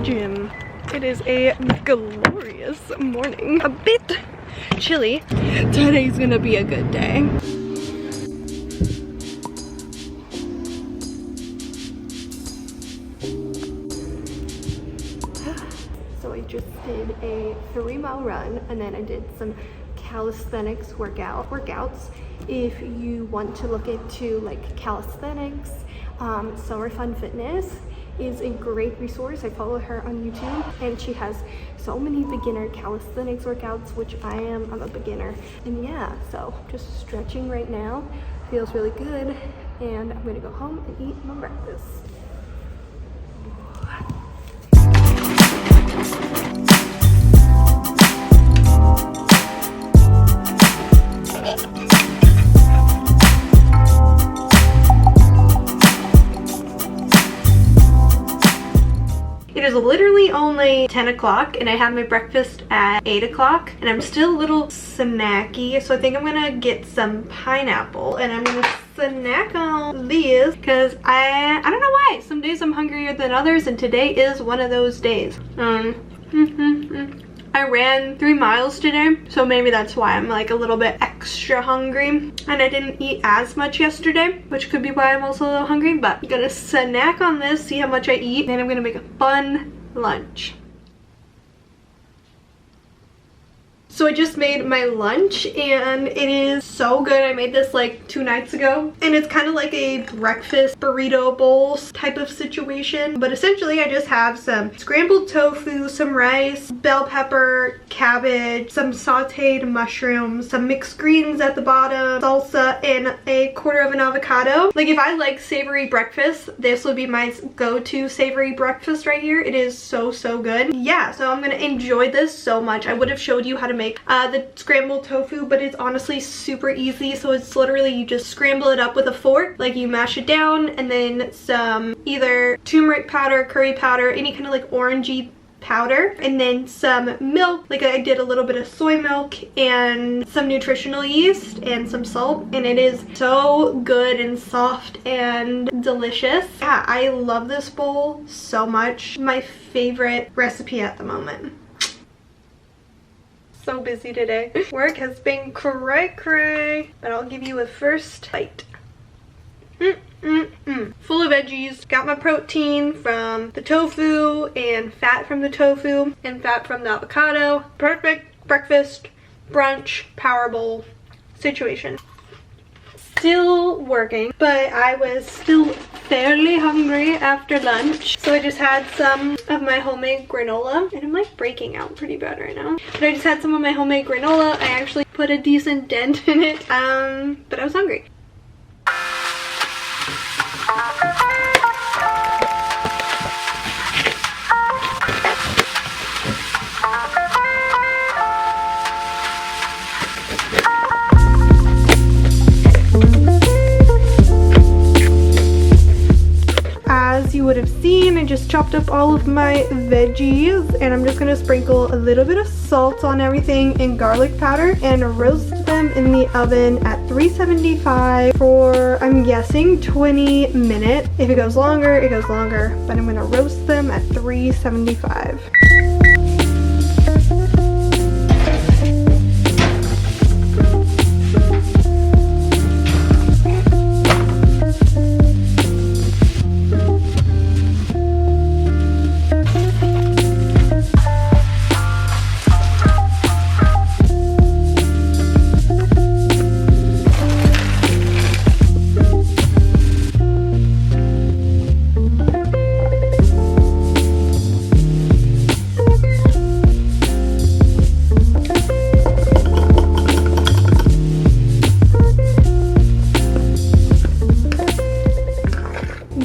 Gym. It is a glorious morning. A bit chilly. Today's gonna be a good day. So I just did a 3-mile run and then I did some calisthenics workouts. If you want to look into like calisthenics, Summer Fun Fitness is a great resource. I follow her on YouTube and she has so many beginner calisthenics workouts, which I'm a beginner. And yeah, so just stretching right now, feels really good. And I'm gonna go home and eat my breakfast. It is literally only 10 o'clock and I had my breakfast at 8 o'clock and I'm still a little snacky, so I think I'm gonna get some pineapple and I'm gonna snack on these because I don't know why. Some days I'm hungrier than others and today is one of those days. I ran 3 miles today, so maybe that's why I'm like a little bit extra hungry. And I didn't eat as much yesterday, which could be why I'm also a little hungry, but I'm gonna snack on this, see how much I eat, and I'm gonna make a fun lunch. So I just made my lunch and it is so good. I made this like 2 nights ago and it's kind of like a breakfast burrito bowl type of situation. But essentially I just have some scrambled tofu, some rice, bell pepper, cabbage, some sauteed mushrooms, some mixed greens at the bottom, salsa, and a quarter of an avocado. Like if I like savory breakfast, this would be my go-to savory breakfast right here. It is so good. Yeah, so I'm gonna enjoy this so much. I would have showed you how to make the scrambled tofu, but it's honestly super easy. So it's literally you just scramble it up with a fork, like you mash it down, and then some either turmeric powder, curry powder, any kind of like orangey powder, and then some milk. Like I did a little bit of soy milk and some nutritional yeast and some salt, and it is so good and soft and delicious. Yeah, I love this bowl so much. My favorite recipe at the moment. So busy today. Work has been cray, but I'll give you a first bite. Full of veggies. Got my protein from the tofu and fat from the tofu and fat from the avocado. Perfect breakfast, brunch, power bowl situation. Still working, but I was still fairly hungry after lunch, so I just had some of my homemade granola, and I'm like breaking out pretty bad right now, but I just had some of my homemade granola. I actually put a decent dent in it, but I was hungry. As you would have seen, I just chopped up all of my veggies and I'm just gonna sprinkle a little bit of salt on everything and garlic powder and roast them in the oven at 375 for, I'm guessing, 20 minutes. If it goes longer, it goes longer, but I'm gonna roast them at 375.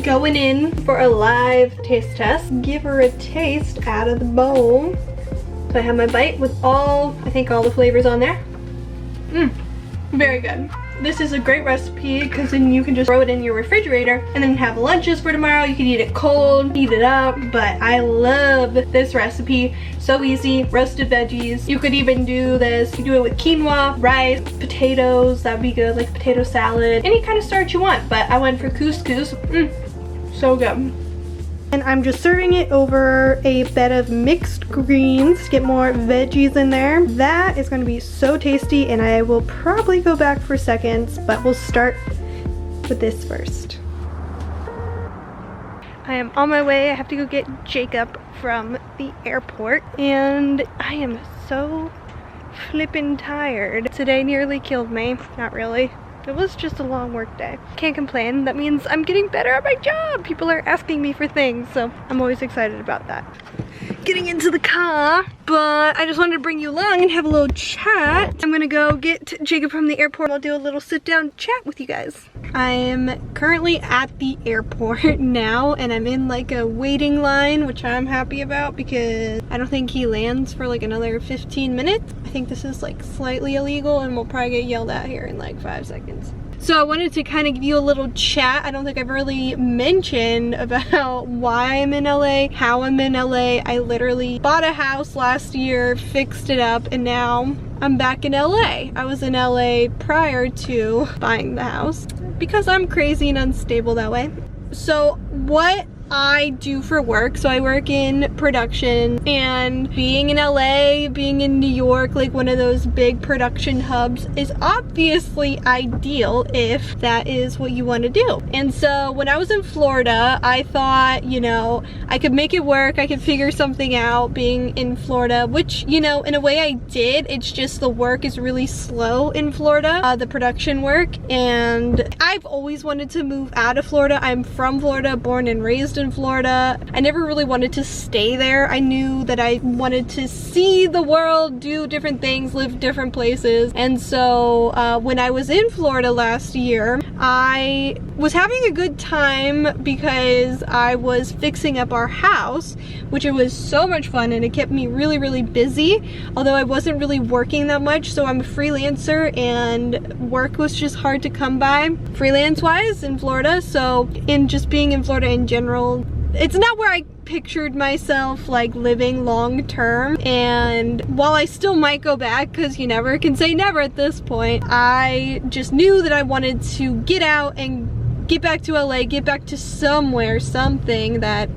going in for a live taste test. Give her a taste out of the bowl. So I have my bite with I think all the flavors on there. Very good. This is a great recipe because then you can just throw it in your refrigerator and then have lunches for tomorrow. You can eat it cold, heat it up, but I love this recipe. So easy, roasted veggies. You could even do this, you do it with quinoa, rice, potatoes, that'd be good, like potato salad, any kind of starch you want, but I went for couscous. So good. And I'm just serving it over a bed of mixed greens to get more veggies in there. That is gonna be so tasty, and I will probably go back for seconds, but we'll start with this first. I am on my way. I have to go get Jacob from the airport, and I am so flippin' tired. Today nearly killed me. Not really. It was just a long work day. Can't complain. That means I'm getting better at my job. People are asking me for things, so I'm always excited about that. Getting into the car, but I just wanted to bring you along and have a little chat. I'm gonna go get Jacob from the airport. I'll do a little sit down chat with you guys. I am currently at the airport now, and I'm in like a waiting line, which I'm happy about because I don't think he lands for like another 15 minutes. I think this is like slightly illegal and we'll probably get yelled at here in like 5 seconds. So I wanted to kind of give you a little chat. I don't think I've really mentioned about why I'm in LA, how I'm in LA. I literally bought a house last year, fixed it up, and now I'm back in LA. I was in LA prior to buying the house because I'm crazy and unstable that way. So what I do for work, so I work in production, and being in LA, being in New York, like one of those big production hubs, is obviously ideal if that is what you want to do. And so when I was in Florida, I thought, you know, I could make it work, I could figure something out being in Florida, which, you know, in a way I did. It's just the work is really slow in Florida, the production work, and I've always wanted to move out of Florida. I'm from Florida, born and raised in Florida. I never really wanted to stay there. I knew that I wanted to see the world, do different things, live different places. And so when I was in Florida last year, I was having a good time because I was fixing up our house, which it was so much fun and it kept me really, really busy. Although I wasn't really working that much, so I'm a freelancer and work was just hard to come by freelance-wise in Florida. So in just being in Florida in general, it's not where I pictured myself like living long term, and while I still might go back because you never can say never at this point, I just knew that I wanted to get out and get back to LA, get back to somewhere, something that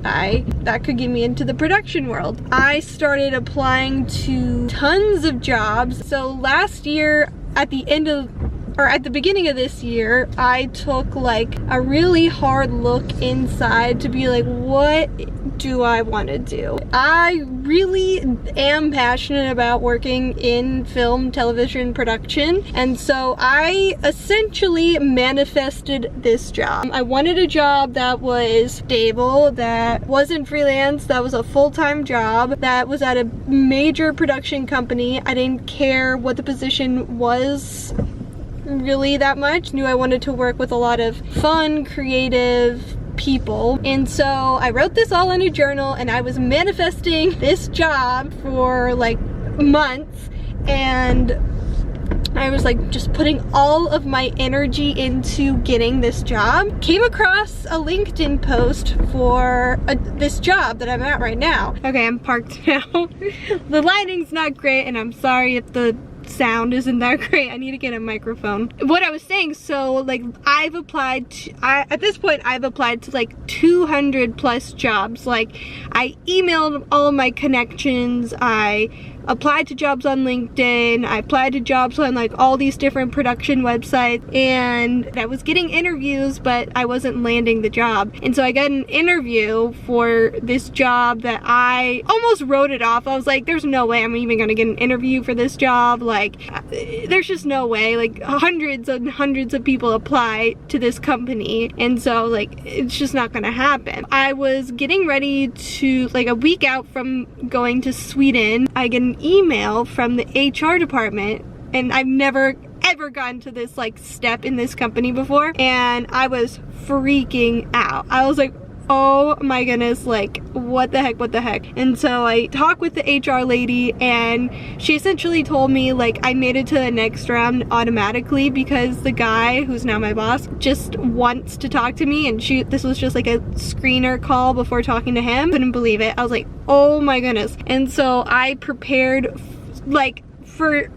could get me into the production world. I started applying to tons of jobs. So last year at the beginning of this year, I took like a really hard look inside to be like, what do I want to do? I really am passionate about working in film, television production, and so I essentially manifested this job. I wanted a job that was stable, that wasn't freelance, that was a full-time job, that was at a major production company. I didn't care what the position was really that much. Knew I wanted to work with a lot of fun, creative people. And so I wrote this all in a journal and I was manifesting this job for like months, and I was like just putting all of my energy into getting this job. Came across a LinkedIn post for this job that I'm at right now. Okay, I'm parked now. The lighting's not great and I'm sorry if the sound isn't that great. I need to get a microphone. What I was saying, so like I've applied to, at this point I've applied to like 200 plus jobs. Like I emailed all of my connections, I applied to jobs on LinkedIn, I applied to jobs on like all these different production websites, and I was getting interviews but I wasn't landing the job. And so I got an interview for this job that I almost wrote it off. I was like, there's no way I'm even gonna get an interview for this job. Like there's just no way. Like hundreds and hundreds of people apply to this company, and so like it's just not gonna happen. I was getting ready to, like a week out from going to Sweden, I get an email from the HR department, and I've never ever gotten to this like step in this company before, and I was freaking out. I was like, oh my goodness, like what the heck. And so I talked with the HR lady, and she essentially told me like I made it to the next round automatically because the guy who's now my boss just wants to talk to me, and this was just like a screener call before talking to him. Couldn't believe it. I was like, oh my goodness. And so I prepared like for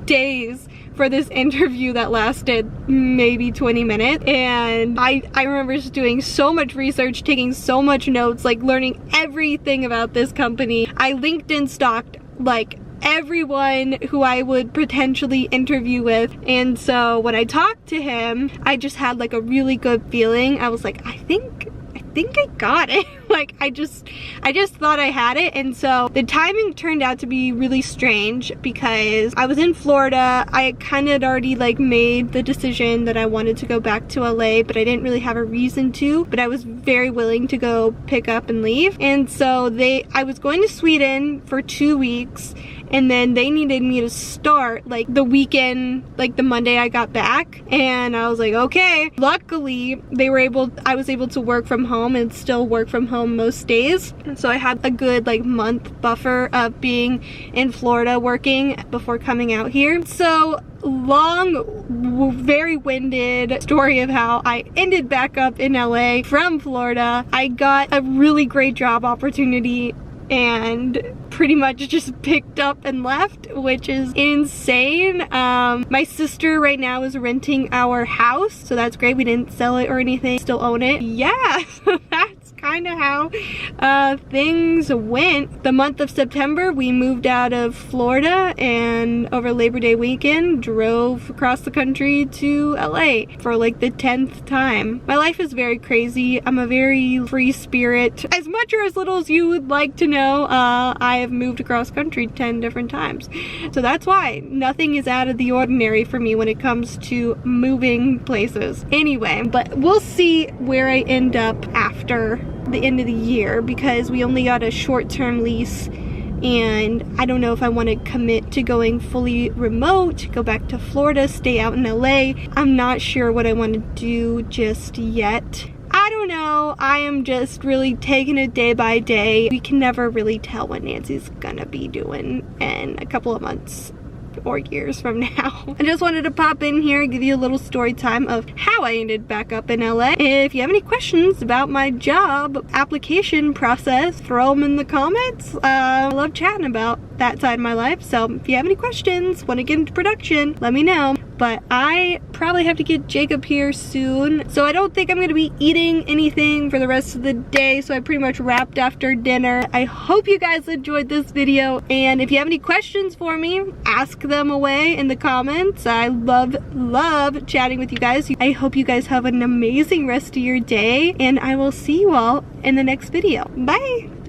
days for this interview that lasted maybe 20 minutes, and I remember just doing so much research, taking so much notes, like learning everything about this company. I LinkedIn stalked like everyone who I would potentially interview with, and so when I talked to him, I just had like a really good feeling. I was like, I think I got it. Like I just thought I had it. And so the timing turned out to be really strange because I was in Florida. I kind of had already like made the decision that I wanted to go back to LA, but I didn't really have a reason to, but I was very willing to go pick up and leave. And so I was going to Sweden for 2 weeks, and then they needed me to start like the weekend, like the Monday I got back. And I was like, okay. Luckily, I was able to work from home and still work from home most days. And so I had a good like month buffer of being in Florida working before coming out here. So long, very winded story of how I ended back up in LA from Florida. I got a really great job opportunity and pretty much just picked up and left, which is insane. My sister right now is renting our house, so that's great. We didn't sell it or anything, still own it. Yeah, so that's kind of how things went. The month of September, we moved out of Florida, and over Labor Day weekend, drove across the country to LA for like the 10th time. My life is very crazy. I'm a very free spirit. As much or as little as you would like to know, I have moved across country 10 different times. So that's why nothing is out of the ordinary for me when it comes to moving places. Anyway, but we'll see where I end up after the end of the year because we only got a short-term lease, and I don't know if I want to commit to going fully remote, go back to Florida, stay out in LA. I'm not sure what I want to do just yet. I don't know. I am just really taking it day by day. We can never really tell what Nancy's gonna be doing in a couple of months or years from now. I just wanted to pop in here and give you a little story time of how I ended back up in LA. If you have any questions about my job application process, throw them in the comments. I love chatting about that side of my life. So if you have any questions, want to get into production, let me know. But I probably have to get Jacob here soon, so I don't think I'm gonna be eating anything for the rest of the day, so I pretty much wrapped after dinner. I hope you guys enjoyed this video, and if you have any questions for me, ask them away in the comments. I love chatting with you guys. I hope you guys have an amazing rest of your day, and I will see you all in the next video. Bye!